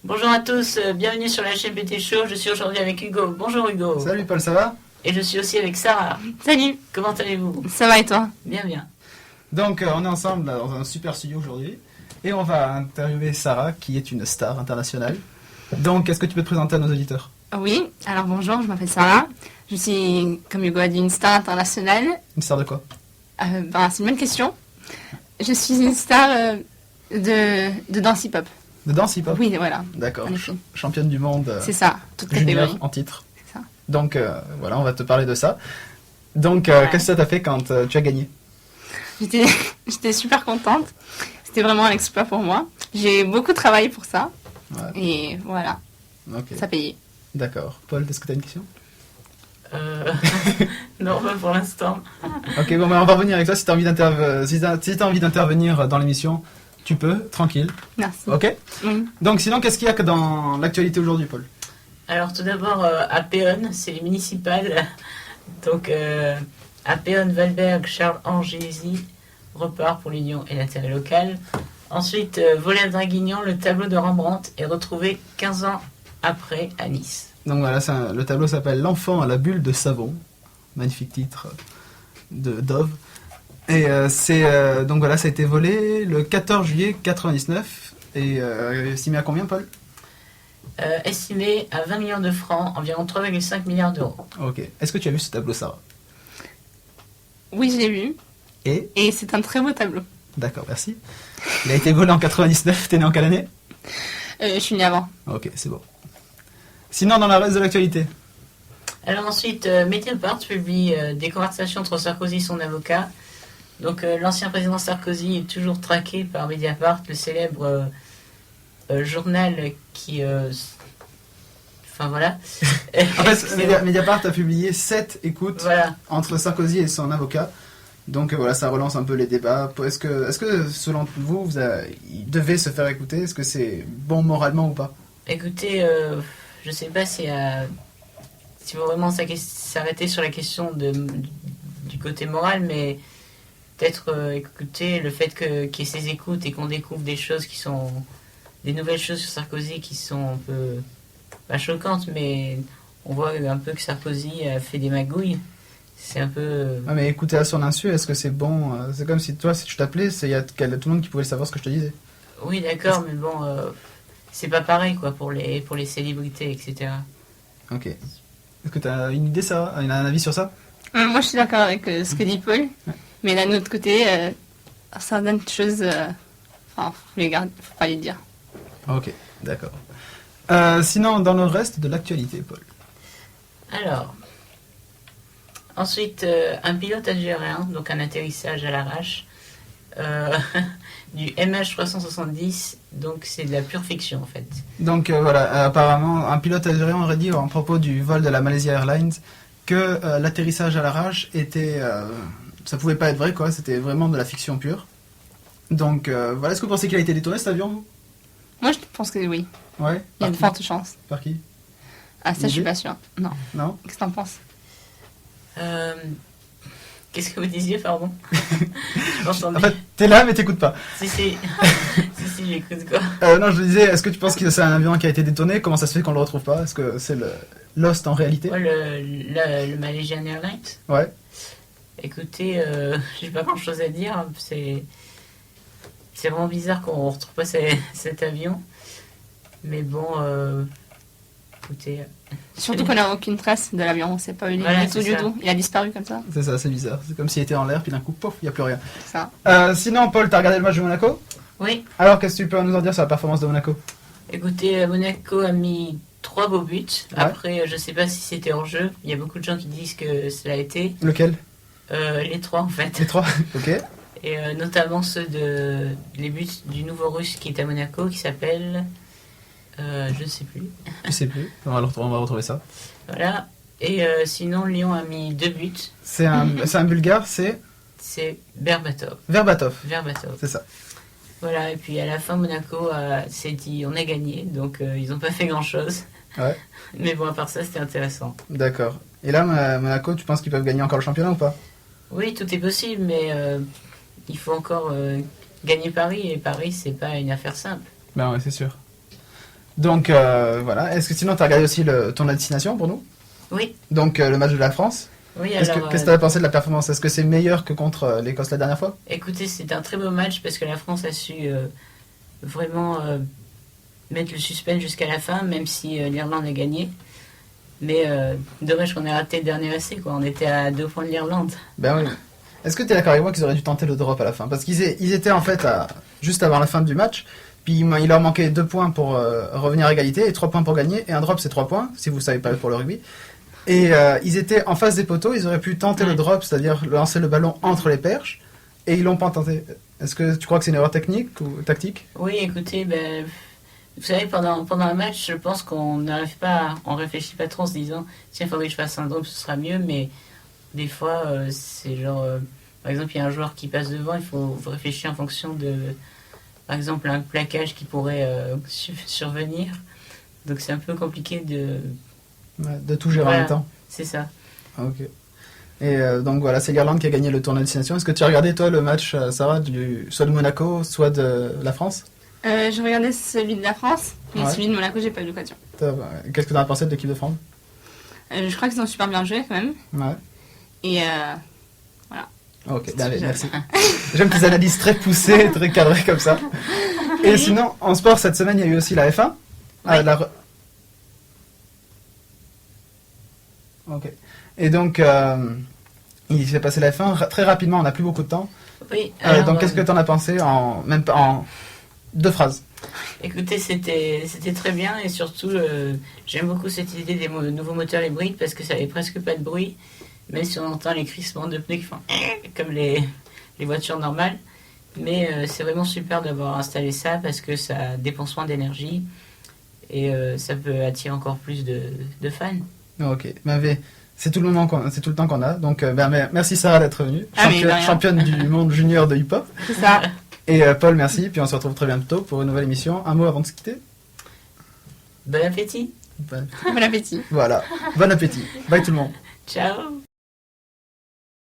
Bonjour à tous, bienvenue sur la chaîne PT Show. Je suis aujourd'hui avec Hugo. Bonjour Hugo. Salut Paul, ça va? Et je suis aussi avec Sarah. Salut. Comment allez-vous? Ça va et toi? Bien, bien. Donc on est ensemble là, dans un super studio aujourd'hui et on va interviewer Sarah qui est une star internationale. Donc est-ce que tu peux te présenter à nos auditeurs? Oui, alors bonjour, je m'appelle Sarah. Je suis, comme Hugo a dit, une star internationale. Une star de quoi? C'est une bonne question. Je suis une star de danse hip-hop. De danse hip-hop? Oui, voilà. D'accord, En effet. championne du monde C'est ça, toute junior catégorie. en titre. C'est ça. Donc voilà, on va te parler de ça. Donc qu'est-ce que ça t'a fait quand tu as gagné? J'étais super contente. C'était vraiment un exploit pour moi. J'ai beaucoup travaillé pour ça. Ouais. Et voilà, Ok, ça payait. d'accord. Paul, est-ce que tu as une question? Non, pas pour l'instant. Ok, bon, on va revenir avec toi. Si tu as envie d'intervenir dans l'émission, tu peux, tranquille. Merci. Ok? Oui. Donc sinon, qu'est-ce qu'il y a que dans l'actualité aujourd'hui, Paul? Alors tout d'abord, à Péonne, c'est les municipales. Donc à Péonne, Valberg, Charles-Angézy repart pour l'Union et l'intérêt local. Ensuite, volet à Draguignan, le tableau de Rembrandt est retrouvé 15 ans après à Nice. Donc voilà, le tableau s'appelle L'enfant à la bulle de savon. Magnifique titre de Dove. Et donc voilà, ça a été volé le 14 juillet 99. Et estimé à combien, Paul? Estimé à 20 millions de francs, environ 3,5 milliards d'euros. Ok. Est-ce que tu as vu ce tableau, Sarah? Oui, je l'ai vu. Et c'est un très beau tableau. D'accord, merci. Il a été volé en 99. T'es né en quelle année? Je suis née avant. Ok, c'est bon. Sinon, dans le reste de l'actualité? Alors ensuite, Mediapart publie des conversations entre Sarkozy et son avocat. Donc l'ancien président Sarkozy est toujours traqué par Mediapart, le célèbre journal qui... Enfin voilà. En fait, Mediapart a publié 7 écoutes Voilà. entre Sarkozy et son avocat. Donc voilà, ça relance un peu les débats. Est-ce que selon vous, il devait se faire écouter? Est-ce que c'est bon moralement ou pas? Écoutez, je sais pas si faut vraiment s'arrêter sur la question du côté moral, mais peut-être écouter le fait qu'il y ait ces écoutes et qu'on découvre des choses qui sont... des nouvelles choses sur Sarkozy qui sont un peu... pas choquantes, mais on voit un peu que Sarkozy a fait des magouilles. C'est un peu... Ah, mais écouter à son insu, est-ce que c'est bon? C'est comme si toi, si tu t'appelais, il y a tout le monde qui pouvait savoir ce que je te disais. Oui, d'accord, mais bon, c'est pas pareil quoi pour les célébrités, etc. Ok. Est-ce que tu as une idée, ça? Un avis sur ça? Moi, je suis d'accord avec ce que dit Paul. Mais d'un autre côté, certaines choses, faut pas les dire. Ok, d'accord. Sinon, dans le reste de l'actualité, Paul. Alors, ensuite, un pilote algérien, donc un atterrissage à l'arrache, du MH370, donc c'est de la pure fiction en fait. Donc voilà, apparemment, un pilote algérien aurait dit à propos du vol de la Malaysia Airlines que l'atterrissage à l'arrache était... ça pouvait pas être vrai, quoi, c'était vraiment de la fiction pure. Donc voilà, est-ce que vous pensez qu'il a été détourné cet avion, vous? Moi, je pense que oui. Ouais. Il y a de fortes chances. Par qui? Ah, ça, je suis pas sûre. Non. Non? Qu'est-ce que t'en penses? Qu'est-ce que vous disiez, pardon? Je m'entendais. En fait, t'es là, mais t'écoutes pas. Si, si, j'écoute quoi. Non, je disais, est-ce que tu penses que c'est un avion qui a été détourné? Comment ça se fait qu'on le retrouve pas? Est-ce que c'est le Lost en réalité? Ouais, le Malaysian Airlines. Ouais. Écoutez, j'ai pas grand chose à dire. C'est vraiment bizarre qu'on retrouve pas cet avion. Mais bon, écoutez. Surtout qu'on n'a aucune trace de l'avion. On sait pas où il est Voilà, du tout, c'est du ça. tout. Il a disparu comme ça. C'est ça, c'est bizarre. C'est comme s'il était en l'air, puis d'un coup, pouf, il n'y a plus rien. C'est ça. Sinon, Paul, t'as regardé le match de Monaco? Oui, Alors, qu'est-ce que tu peux nous en dire sur la performance de Monaco? écoutez, Monaco a mis 3 beaux buts. Ouais. Après, je sais pas si c'était hors jeu. Il y a beaucoup de gens qui disent que cela a été. Lequel? Les 3 en fait. Les 3. Ok. Et notamment les buts du nouveau russe qui est à Monaco, qui s'appelle... je sais plus. Je sais plus. On va retrouver ça. Voilà. Et sinon, Lyon a mis 2 buts. C'est un Bulgare, c'est C'est Berbatov. Verbatov. Berbatov. C'est ça. Voilà, et puis à la fin, Monaco s'est dit on a gagné, donc ils n'ont pas fait grand-chose. Ouais. Mais bon, à part ça, c'était intéressant. D'accord. Et là, Monaco, tu penses qu'ils peuvent gagner encore le championnat ou pas? Oui, tout est possible, mais il faut encore gagner Paris, et Paris, c'est pas une affaire simple. Ben ouais, c'est sûr. Donc voilà. Est-ce que sinon tu as regardé aussi le tournoi de destination pour nous? Oui, Donc le match de la France. oui, Qu'est-ce alors, que tu as pensé de la performance? Est-ce que c'est meilleur que contre l'Écosse la dernière fois? écoutez, c'est un très beau match parce que la France a su vraiment mettre le suspense jusqu'à la fin, même si l'Irlande a gagné. Mais dommage qu'on ait raté le dernier essai, quoi. On était à 2 points de l'Irlande. Ben oui. Est-ce que tu es d'accord avec moi qu'ils auraient dû tenter le drop à la fin? Parce qu'ils étaient en fait juste avant la fin du match, puis il leur manquait 2 points pour revenir à égalité et 3 points pour gagner. Et un drop, c'est 3 points, si vous ne savez pas pour le rugby. Et ils étaient en face des poteaux, ils auraient pu tenter le drop, c'est-à-dire lancer le ballon entre les perches, et ils l'ont pas tenté. Est-ce que tu crois que c'est une erreur technique ou tactique? Oui, écoutez, ben, vous savez, pendant un match, je pense qu'on n'arrive pas, on réfléchit pas trop en se disant, tiens, il faudrait que je fasse un drop, ce sera mieux, mais des fois, c'est genre, par exemple, il y a un joueur qui passe devant, il faut réfléchir en fonction de, par exemple, un plaquage qui pourrait survenir. Donc c'est un peu compliqué De tout gérer en Voilà. même temps. C'est ça. Ok. Et donc voilà, c'est l'Irlande qui a gagné le tournoi de destination. Est-ce que tu as regardé toi le match, Sarah, soit de Monaco, soit de la France? Je regardais celui de la France, mais Ouais. celui de Monaco, j'ai pas eu l'occasion. Qu'est-ce que tu as pensé de l'équipe de France? Je crois qu'ils ont super bien joué quand même. Ouais. Et Ok, C'est ben, ce que merci. J'aime tes analyses très poussées, très cadrées comme ça. Et sinon, en sport, cette semaine, il y a eu aussi la F1. Oui. Ok. Et donc, il s'est passé la F1 très rapidement, on n'a plus beaucoup de temps. Oui. Donc, qu'est-ce que tu en as pensé même pas en 2 phrases? Écoutez, c'était très bien et surtout, j'aime beaucoup cette idée des nouveaux moteurs hybrides parce que ça avait presque pas de bruit, même si on entend les crissements de pneus qui font comme les voitures normales. Mais c'est vraiment super d'avoir installé ça parce que ça dépense moins d'énergie et ça peut attirer encore plus de fans. Ok. C'est tout le temps qu'on a. Donc, merci Sarah d'être venue. Ah, mais de rien. Championne du monde junior de hip-hop. c'est ça. Et Paul, merci. Puis on se retrouve très bientôt pour une nouvelle émission. Un mot avant de se quitter? Bon appétit. Bon- Bon appétit. Voilà. Bon appétit. Bye tout le monde. Ciao.